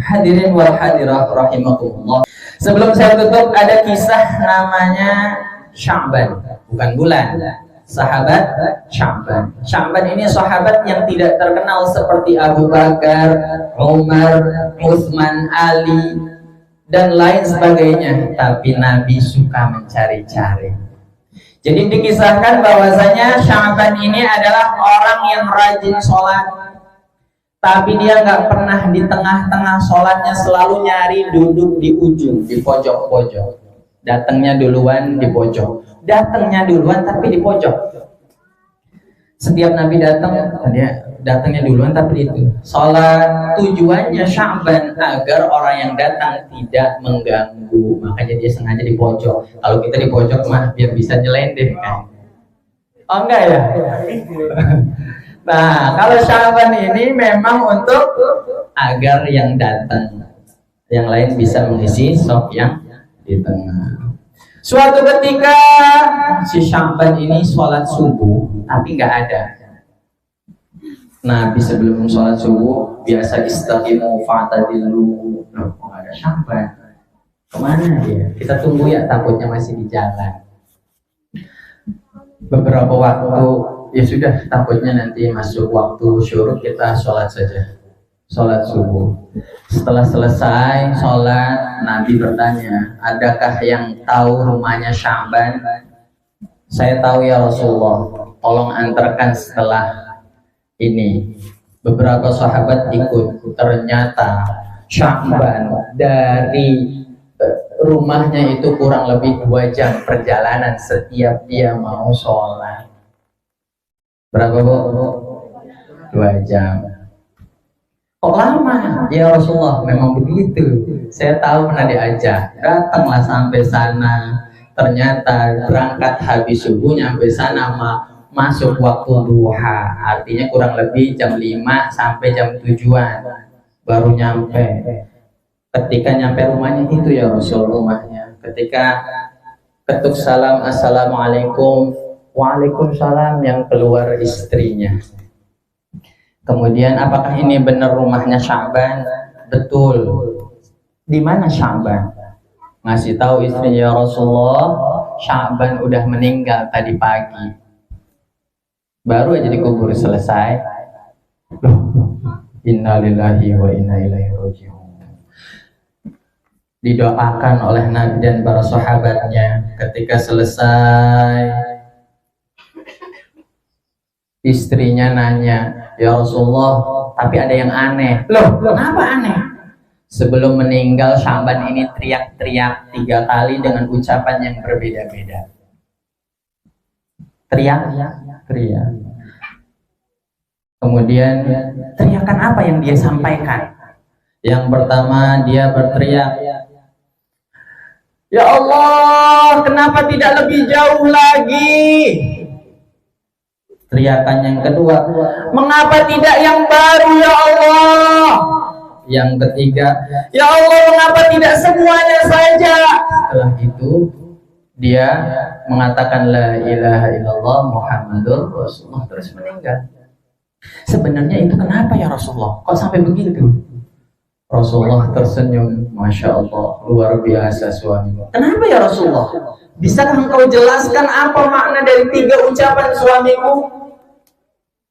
Hadirin wal hadirah rahimakumullah. Sebelum saya tutup, ada kisah namanya Sya'ban, bukan bulan. Sahabat Sya'ban. Sya'ban ini sahabat yang tidak terkenal seperti Abu Bakar, Umar, Utsman, Ali dan lain sebagainya, tapi Nabi suka mencari-cari. Jadi dikisahkan bahwasanya Sya'ban ini adalah orang yang rajin sholat, tapi dia nggak pernah di tengah-tengah sholatnya, selalu nyari duduk di ujung, di pojok-pojok. Datangnya duluan di pojok, datangnya duluan tapi di pojok. Setiap Nabi datang, dia datangnya duluan tapi itu. Sholat tujuannya Sya'ban agar orang yang datang tidak mengganggu, makanya dia sengaja di pojok. Kalau kita di pojok mah biar bisa nyelendeh kan? Oh enggak ya? Nah, kalau Sya'ban ini memang untuk agar yang datang, yang lain bisa mengisi sop yang di tengah. Suatu ketika si Sya'ban ini sholat subuh, tapi nggak ada. Nabi sebelum sholat subuh biasa istaqimu fa'tadilu. Loh, kok nggak ada Sya'ban? Kemana dia? Kita tunggu ya, takutnya masih di jalan. Beberapa waktu, ya sudah, takutnya nanti masuk waktu syuruk, kita sholat saja, sholat subuh. Setelah selesai sholat, Nabi bertanya, adakah yang tahu rumahnya Sya'ban? Saya tahu ya Rasulullah, tolong antarkan setelah ini. Beberapa sahabat ikut. Ternyata Sya'ban dari rumahnya itu kurang lebih 2 jam perjalanan setiap dia mau sholat. Berapa bu? 2 jam. Kok lama? Ya Rasulullah, memang begitu. Saya tahu pernah diajak. Datanglah sampai sana. Ternyata berangkat habis subuh, nyampe sana masuk waktu duha. Artinya kurang lebih jam 5 sampai jam 7-an baru nyampe. Ketika nyampe rumahnya itu ya Rasul, rumahnya. Ketika ketuk salam, assalamualaikum, waalaikumsalam, yang keluar istrinya. Kemudian, apakah ini benar rumahnya Sya'ban? Betul. Di mana Sya'ban? Ngasih tahu istrinya, ya Rasulullah, Sya'ban udah meninggal tadi pagi. Baru aja dikubur selesai. Innalillahi wa inna ilaihi raji'un. Didoakan oleh Nabi dan para sahabatnya. Ketika selesai, istrinya nanya, ya Rasulullah, tapi ada yang aneh. Loh, kenapa aneh? Sebelum meninggal Sya'ban ini teriak-teriak 3 kali dengan ucapan yang berbeda-beda. Teriak. Kemudian teriakan apa yang dia sampaikan? Yang pertama dia berteriak, ya Allah, kenapa tidak lebih jauh lagi? Teriakan yang kedua, mengapa tidak yang baru ya Allah? Yang ketiga, ya Allah, mengapa tidak semuanya saja? Setelah itu dia mengatakan la ilaha illallah Muhammadur Rasulullah, terus meninggal. Sebenarnya itu kenapa ya Rasulullah? Kok sampai begitu? Rasulullah tersenyum, Masya Allah, luar biasa suamimu. Kenapa ya Rasulullah? Bisakah engkau jelaskan apa makna dari 3 ucapan suamiku?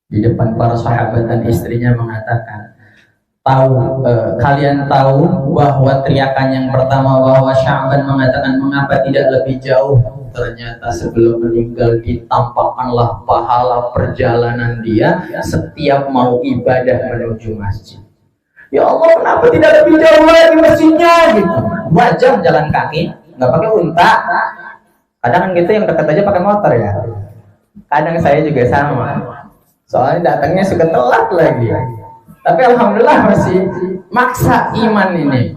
Di depan para sahabat dan istrinya mengatakan, kalian tahu bahwa teriakan yang pertama bahwa Sya'ban mengatakan mengapa tidak lebih jauh, ternyata sebelum meninggal ditampakkanlah pahala perjalanan dia setiap mau ibadah menuju masjid. Ya Allah, kenapa tidak lebih jauh lagi masjidnya gitu? 2 jam jalan kaki, nggak pakai unta. Kadang kan gitu, yang dekat aja pakai motor ya. Kadang saya juga sama. Soalnya datangnya suka telat lagi. Tapi alhamdulillah masih maksa iman ini.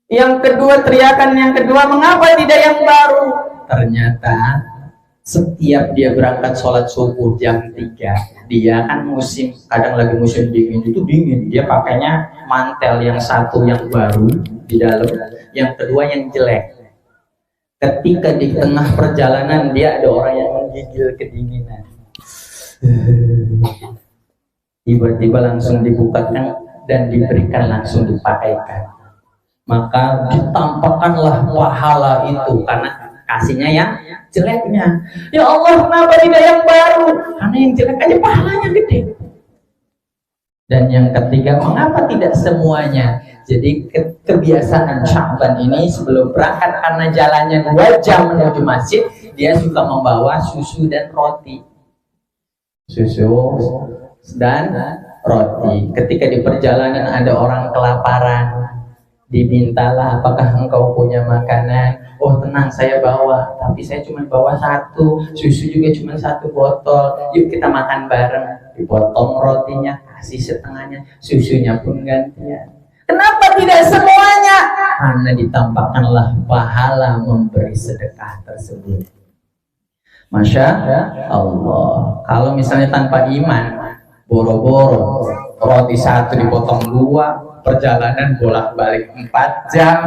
Yang kedua, teriakan yang kedua, mengapa tidak yang baru? Ternyata setiap dia berangkat sholat subuh jam 3, dia kan musim, kadang lagi musim dingin, itu dingin, dia pakainya mantel, yang satu yang baru di dalam, yang kedua yang jelek. Ketika di tengah perjalanan dia ada orang yang menggigil kedinginan, Tiba-tiba langsung dibukakan dan diberikan, langsung dipakaikan. Maka ditampakkanlah pahala itu karena kasihnya yang jeleknya. Ya Allah, kenapa tidak yang baru? Karena yang jelek aja pahalanya gede. Dan yang ketiga, mengapa tidak semuanya? Jadi kebiasaan Sya'ban ini sebelum berangkat, karena jalannya 2 jam menuju masjid, dia suka membawa susu dan roti. Susu dan roti. Ketika di perjalanan ada orang kelaparan, dimintalah, apakah engkau punya makanan? Oh tenang, saya bawa, tapi saya cuma bawa 1, susu juga cuma 1 botol. Yuk kita makan bareng. Dipotong rotinya, kasih setengahnya, susunya pun gantian. Kenapa tidak semuanya? Karena ditampakkanlah pahala memberi sedekah tersebut. Masya Allah. Kalau misalnya tanpa iman, boro-boro roti 1 dipotong 2, perjalanan bolak-balik 4 jam.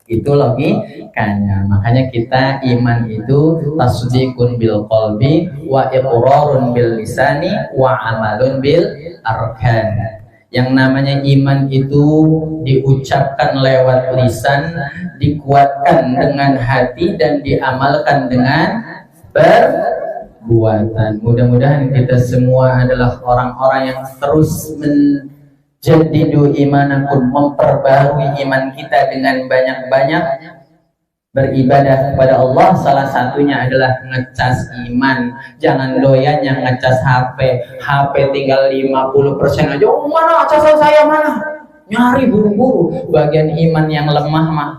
Itu logikanya. Makanya kita iman itu tasdiqun bil qalbi wa iqrarun bil lisani wa amalun bil arkan. Yang namanya iman itu diucapkan lewat lisan, dikuatkan dengan hati, dan diamalkan dengan perbuatan. Mudah-mudahan kita semua adalah orang-orang yang terus menjadidu imanakum, memperbarui iman kita dengan banyak-banyak beribadah kepada Allah. Salah satunya adalah ngecas iman. Jangan doyan yang ngecas HP. HP tinggal 50% aja. Oh mana casan saya mana? Nyari buru-buru. Bagian iman yang lemah mah.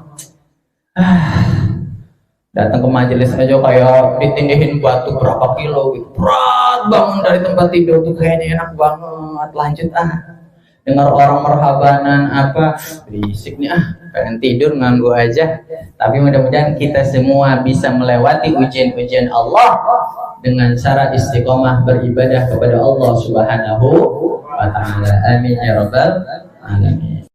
Datang ke majelis aja kayak ditindihin batu berapa kilo gitu. Berat, bangun dari tempat tidur tuh kayaknya enak banget. Lanjut dengar orang merhabanan apa, berisik nih pengen tidur nganggu aja. Tapi mudah-mudahan kita semua bisa melewati ujian-ujian Allah dengan cara istiqomah beribadah kepada Allah Subhanahu wa ta'ala. Amin ya rabbal alamin.